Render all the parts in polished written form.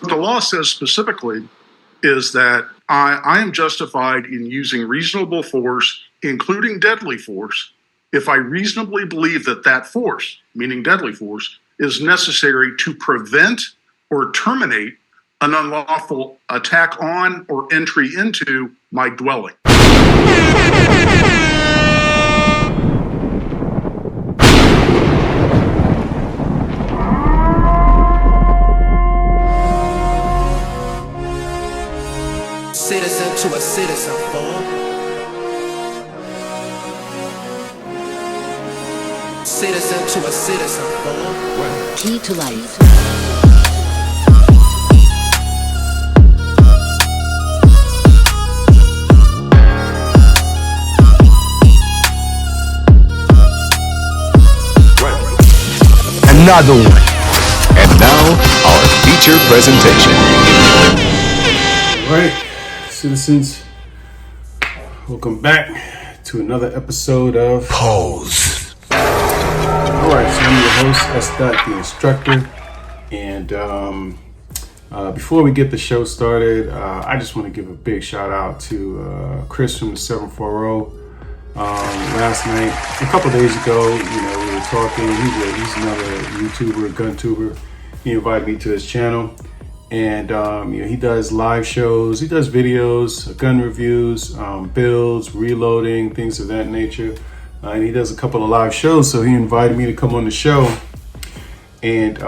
What the law says specifically is that I am justified in using reasonable force, including deadly force, if I reasonably believe that that force, meaning deadly force, is necessary to prevent or terminate an unlawful attack on or entry into my dwelling. Citizen to a citizen, fool. Citizen to a citizen, fool. Key to life. Another one. And now, our feature presentation. All right, citizens, welcome back to another episode of Pose. All right, so I'm your host, S. Dot, the instructor, and before we get the show started, I just want to give a big shout out to Chris from the 740. Last night, a couple days ago, we were talking. He's another YouTuber, gun tuber. He invited me to his channel, and he does live shows. He does videos, gun reviews, builds, reloading, things of that nature. And he does a couple of live shows, so he invited me to come on the show, and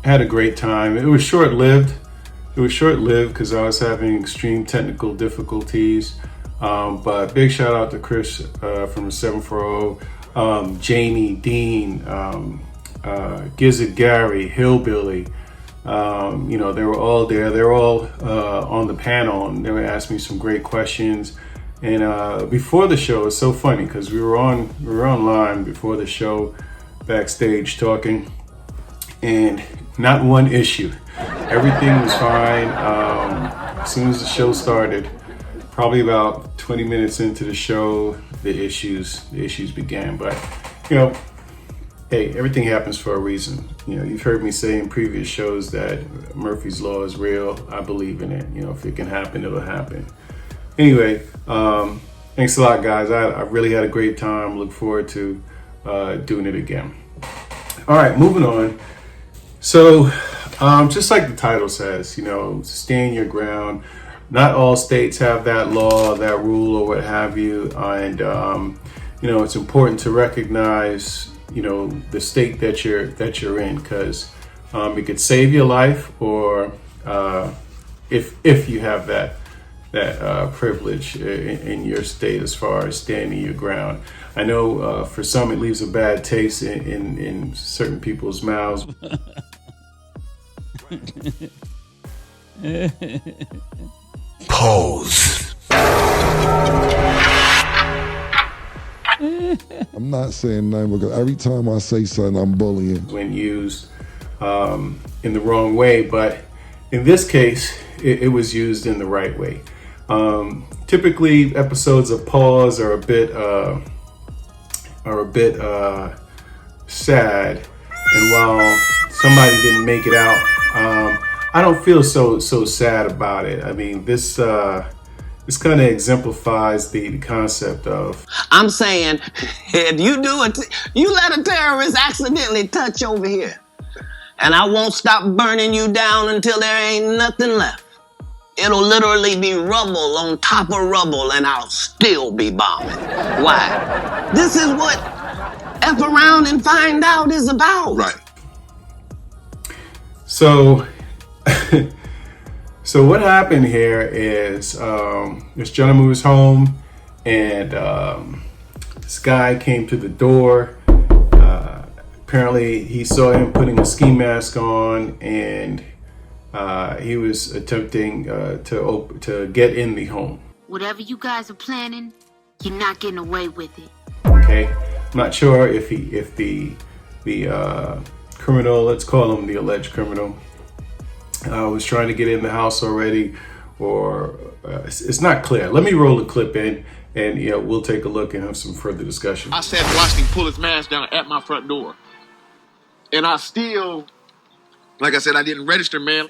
had a great time. It was short-lived. Because I was having extreme technical difficulties. But big shout out to Chris from the 740, Jamie, Dean, Gizzard Gary, Hillbilly. They were all there. They were all on the panel, and they were asking me some great questions. And before the show, it's so funny because we were online before the show, backstage talking, and not one issue. Everything was fine. As soon as the show started, probably about 20 minutes into the show, the issues began. But hey, everything happens for a reason. You've heard me say in previous shows that Murphy's Law is real. I believe in it. If it can happen, it'll happen. Anyway, thanks a lot, guys. I really had a great time. Look forward to doing it again. All right, moving on. So, just like the title says, stand your ground. Not all states have that law, that rule, or what have you. And, it's important to recognize, the state that you're in, because it could save your life, or if you have that privilege in your state as far as standing your ground. I know for some it leaves a bad taste in certain people's mouths. Pose. I'm not saying nothing because every time I say something, I'm bullying. When used in the wrong way, but in this case, it was used in the right way. Typically, episodes of Pause are a bit sad, and while somebody didn't make it out, I don't feel so sad about it. I mean, this kind of exemplifies the concept of. I'm saying, if you you let a terrorist accidentally touch over here, and I won't stop burning you down until there ain't nothing left. It'll literally be rubble on top of rubble, and I'll still be bombing. Why? This is what F around and find out is about. Right. So what happened here is this gentleman was home, and this guy came to the door. Apparently, he saw him putting a ski mask on, and he was attempting to get in the home. Whatever you guys are planning, you're not getting away with it. Okay, I'm not sure if the criminal, let's call him the alleged criminal, was trying to get in the house already, or it's not clear. Let me roll the clip in, and we'll take a look and have some further discussion. I sat and watched him pull his mask down at my front door, and I still, like I said, I didn't register, man.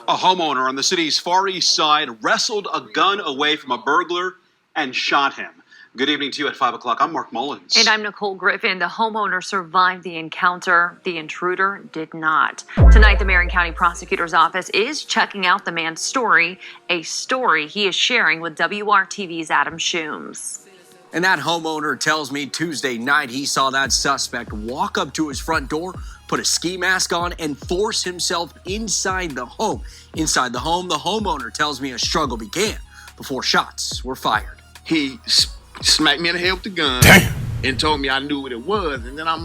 A homeowner on the city's Far East Side wrestled a gun away from a burglar and shot him. Good evening to you at 5 o'clock. I'm Mark Mullins. And I'm Nicole Griffin. The homeowner survived the encounter. The intruder did not. Tonight, the Marion County Prosecutor's Office is checking out the man's story, a story he is sharing with WRTV's Adam Shooms. And that homeowner tells me Tuesday night he saw that suspect walk up to his front door, put a ski mask on, and force himself inside the home. Inside the home, the homeowner tells me a struggle began before shots were fired. He smacked me in the head with the gun and told me I knew what it was. And then I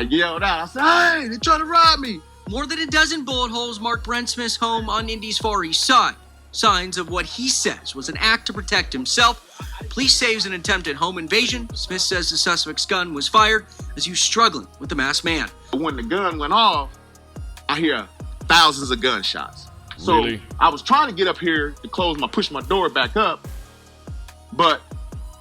yelled out. I said, hey, they're trying to rob me. More than a dozen bullet holes mark Brent Smith's home on Indy's Far East Side. Signs of what he says was an act to protect himself. Police say it was an attempted home invasion. Smith says the suspect's gun was fired as he was struggling with the masked man. When the gun went off, I hear thousands of gunshots. So Really? I was trying to get up here to push my door back up, but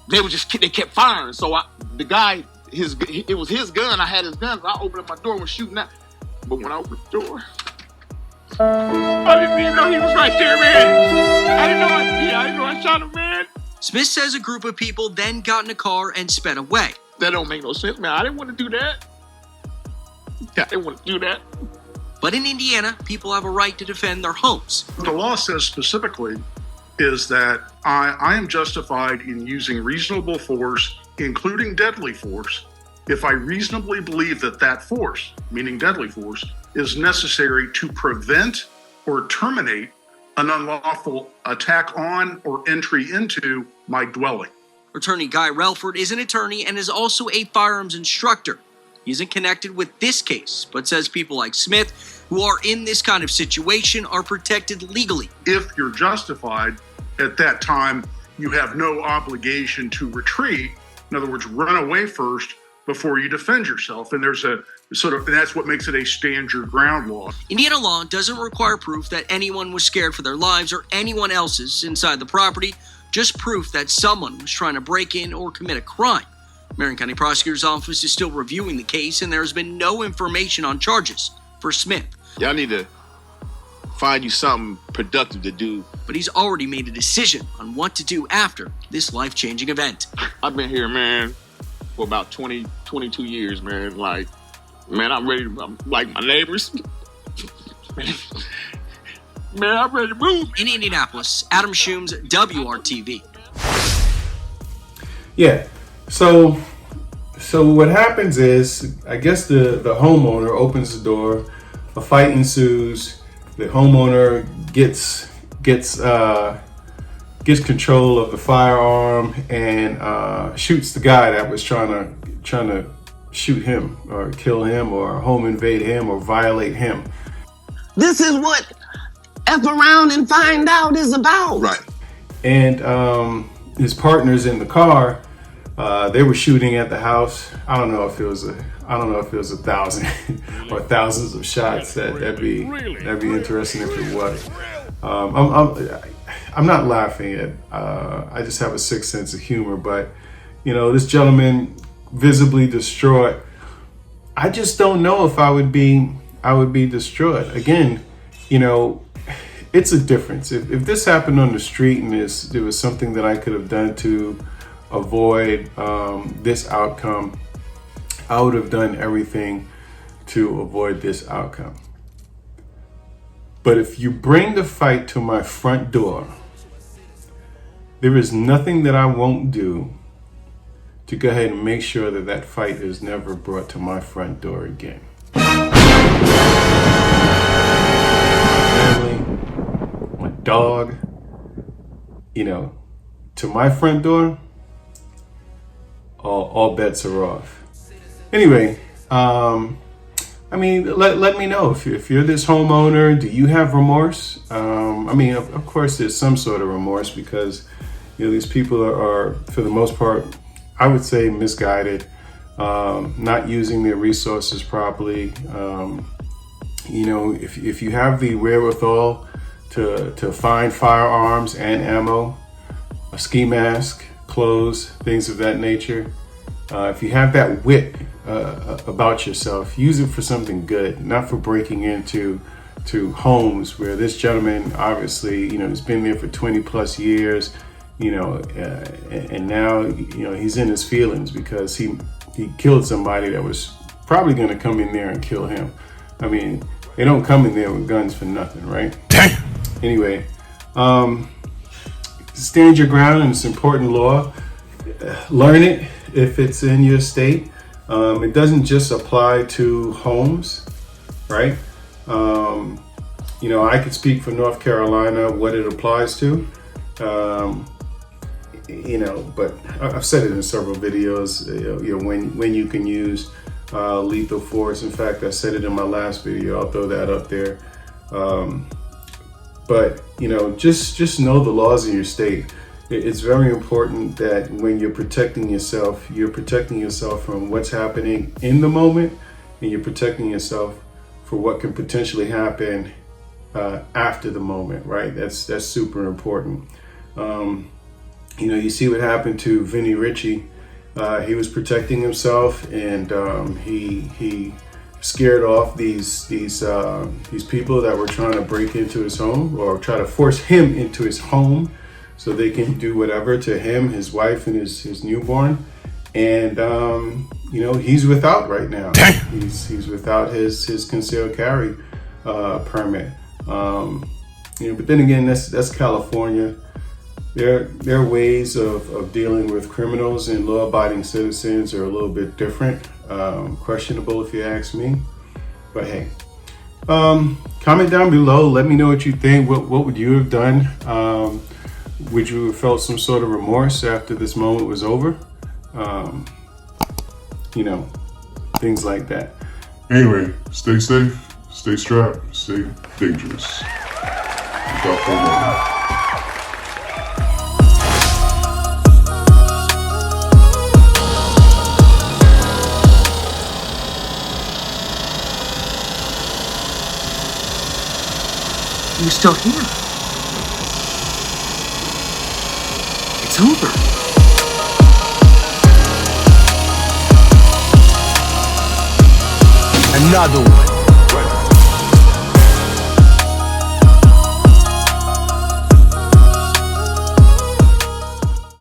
they kept firing. So it was his gun. I had his gun. So I opened up my door and was shooting out. But when I opened the door, I didn't even know he was right there, man. I didn't know I shot him, man. Smith says a group of people then got in a car and sped away. That don't make no sense, man. I didn't want to do that. I didn't want to do that. But in Indiana, people have a right to defend their homes. The law says specifically is that I am justified in using reasonable force, including deadly force, if I reasonably believe that that force, meaning deadly force, is necessary to prevent or terminate an unlawful attack on or entry into my dwelling. Attorney Guy Relford is an attorney and is also a firearms instructor. He isn't connected with this case, but says people like Smith who are in this kind of situation are protected legally. If you're justified at that time, you have no obligation to retreat. In other words, run away first before you defend yourself. And there's and that's what makes it a stand your ground law. Indiana law doesn't require proof that anyone was scared for their lives or anyone else's inside the property, just proof that someone was trying to break in or commit a crime. Marion County Prosecutor's Office is still reviewing the case, and there has been no information on charges for Smith. Y'all need to find you something productive to do. But he's already made a decision on what to do after this life-changing event. I've been here, man, for about 22 years, man. Man, I'm ready to, I'm like my neighbors. Man, I'm ready to move. In Indianapolis, Adam Shooms, WRTV. Yeah. So what happens is, I guess the homeowner opens the door, a fight ensues, the homeowner gets control of the firearm and shoots the guy that was trying to shoot him or kill him or home invade him or violate him. This is what F around and find out is about. Right. And his partners in the car, they were shooting at the house. I don't know if it was a 1,000 or thousands of shots. That'd be interesting if it was. I'm not laughing I just have a sick sense of humor. But this gentleman, visibly distraught. I just don't know if I would be distraught. Again, it's a difference. If this happened on the street and there was something that I could have done to avoid this outcome, I would have done everything to avoid this outcome. But if you bring the fight to my front door, there is nothing that I won't do to go ahead and make sure that that fight is never brought to my front door again. Family, my dog, to my front door, all bets are off. Anyway, let me know if you're this homeowner. Do you have remorse? Of course, there's some sort of remorse because these people are for the most part, I would say, misguided, not using their resources properly. If you have the wherewithal to find firearms and ammo, a ski mask, clothes, things of that nature. If you have that wit about yourself, use it for something good, not for breaking into homes where this gentleman obviously, has been there for 20 plus years, and now, he's in his feelings because he killed somebody that was probably going to come in there and kill him. I mean, they don't come in there with guns for nothing, right? Damn. Anyway, stand your ground, and it's important law. Learn it if it's in your state. It doesn't just apply to homes, right? I could speak for North Carolina what it applies to, but I've said it in several videos, when you can use lethal force. In fact, I said it in my last video. I'll throw that up there. But just know the laws in your state. It's very important that when you're protecting yourself from what's happening in the moment, and you're protecting yourself for what can potentially happen after the moment, right? That's super important. You see what happened to Vinny Ritchie. He was protecting himself, and he scared off these people that were trying to break into his home or try to force him into his home so they can do whatever to him, his wife, and his newborn. And he's without right now. He's without his concealed carry permit. But then again, that's California. There are ways of dealing with criminals, and law-abiding citizens are a little bit different. Questionable if you ask me. But hey, comment down below. Let me know what you think. What would you have done? Would you have felt some sort of remorse after this moment was over? Things like that. Anyway, stay safe, stay strapped, stay dangerous. Look out for a moment. You're still here. It's over. Another one.